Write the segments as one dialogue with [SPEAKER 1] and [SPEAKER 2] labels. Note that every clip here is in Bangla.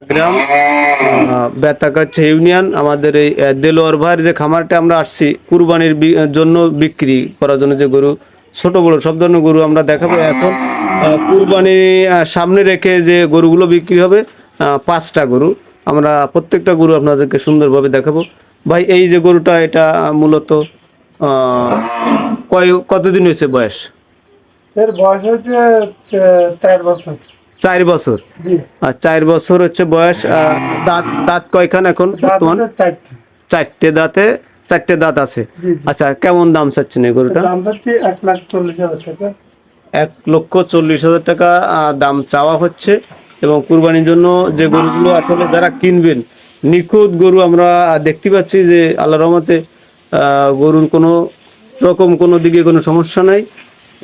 [SPEAKER 1] গ্রাম বেতাগাছা ইউনিয়ন। আমাদের এই দেলোয়ার ভাইয়ের যে খামারটা আমরা আসছি কুরবানির জন্য বিক্রি করার জন্য, যে গরু ছোট বড় সব ধরনের গরু আমরা দেখাবো এখন। কুরবানি সামনে রেখে যে গরুগুলো বিক্রি হবে, 5টা গরু, আমরা প্রত্যেকটা গরু আপনাদেরকে সুন্দরভাবে দেখাবো। ভাই, এই যে গরুটা, এটা মূলত কতদিন হয়েছে বয়স?
[SPEAKER 2] এর বয়স হচ্ছে 4 বছর।
[SPEAKER 1] 4 বছর।
[SPEAKER 2] জি।
[SPEAKER 1] আর 4 বছর হচ্ছে বয়স। দাঁত দাঁত কয়খান এখন বর্তমান?
[SPEAKER 2] দাঁত হচ্ছে 4টি।
[SPEAKER 1] 4টে দাঁতে, 4টে দাঁত আছে।
[SPEAKER 2] জি, জি।
[SPEAKER 1] আচ্ছা, কেমন দাম চাচ্ছেন এই গরুটা?
[SPEAKER 2] দাম হচ্ছে 1,40,000 টাকা।
[SPEAKER 1] 1,40,000 টাকা দাম চাওয়া হচ্ছে। এবং কুরবানির জন্য যে গরুগুলো আসলে যারা কিনবেন, নিখুঁত গরু আমরা দেখতে পাচ্ছি যে আল্লাহর রহমতে গরুর কোনো রকম কোনো দিকে কোনো সমস্যা নাই।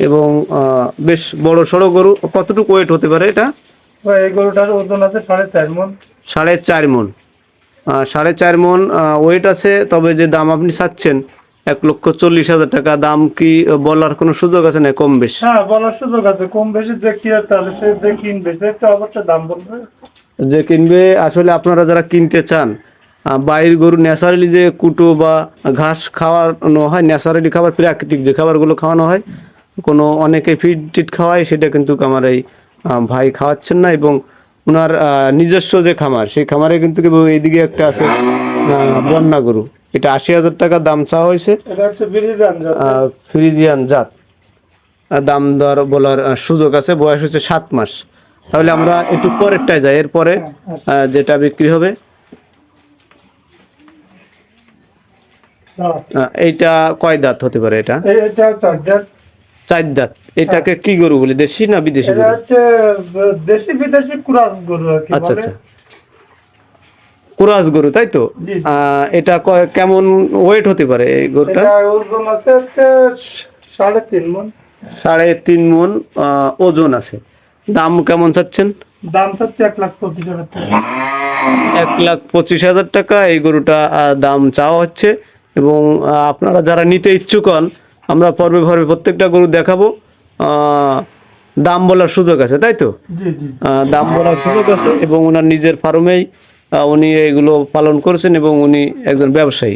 [SPEAKER 1] এবং বেশ বড় সড়ো গরু। কতটুকু ওয়েট হতে পারে এটা?
[SPEAKER 2] ভাই, এই গরুটার ওজন আছে 4.5 মণ।
[SPEAKER 1] 4.5 মণ। 4.5 মণ ওয়েট আছে। তবে যে দাম আপনি চাচ্ছেন 1,40,000 টাকা, দাম কি বলার কোনো সুযোগ আছে না কম বেশ?
[SPEAKER 2] হ্যাঁ, বলার সুযোগ আছে। কম বেশি যে কিনতে হবে, সে যে কিনবে সে তো অবশ্যই দাম বলবে।
[SPEAKER 1] যে কিনবে, আসলে আপনারা যারা কিনতে চান, বাড়ির গরু ন্যাচারালি যে কুটো বা ঘাস খাওয়ানো হয়, ন্যাচারালি খাবার, প্রাকৃতিক যে খাবারগুলো খাওয়ানো হয়, কোনো অনেকে ফিড টিট খাওয়ায়, সেটা কিন্তু আমার এই ভাই খাওয়াচ্ছেন না। এবং ওনার নিজস্ব যে খামার, সেই খামারে কিন্তু এইদিকে একটা আছে বন্যা গরু, এটা 80,000 টাকা দাম চাওয়া হয়েছে।
[SPEAKER 2] এটা হচ্ছে ফ্রিজিয়ান জাত।
[SPEAKER 1] ফ্রিজিয়ান জাত। দাম দর বলার সুযোগ আছে। বয়স হচ্ছে 7 মাস। তাহলে আমরা একটু পরেরটায় যাই। এরপরে যেটা বিক্রি হবে, এইটা কয় দাঁত হতে পারে? এটা
[SPEAKER 2] এটা 4 জাত।
[SPEAKER 1] 4 দাঁত। এটাকে কি গরু বলি, দেশি না বিদেশি
[SPEAKER 2] এটা
[SPEAKER 1] গরু?
[SPEAKER 2] হচ্ছে দেশি বিদেশি ক্রস গরু আর কি
[SPEAKER 1] আচ্ছা
[SPEAKER 2] বলে।
[SPEAKER 1] আচ্ছা, কুরাস গরু, তাই তো?
[SPEAKER 2] জি, জি।
[SPEAKER 1] এটা কেমন ওয়েট হতে পারে এই গরুটা?
[SPEAKER 2] এটা ওজন আছে হচ্ছে 3.5 মণ।
[SPEAKER 1] 3.5 মণ ওজন আছে। দাম কেমন চাচ্ছেন?
[SPEAKER 2] দাম হচ্ছে 1,25,000 টাকা।
[SPEAKER 1] 1,25,000 টাকা এই গরুটা দাম চাওয়া হচ্ছে। এবং আপনারা যারা নিতে ইচ্ছুক হন, আমরা পর্বে পর্বে প্রত্যেকটা গরু দেখাবো। দাম বলার সুযোগ আছে, তাই তো?
[SPEAKER 2] জি, জি।
[SPEAKER 1] দাম বলার সুযোগ আছে। এবং ওনার নিজের ফার্মেই উনি এগুলো পালন করেছেন এবং উনি একজন ব্যবসায়ী।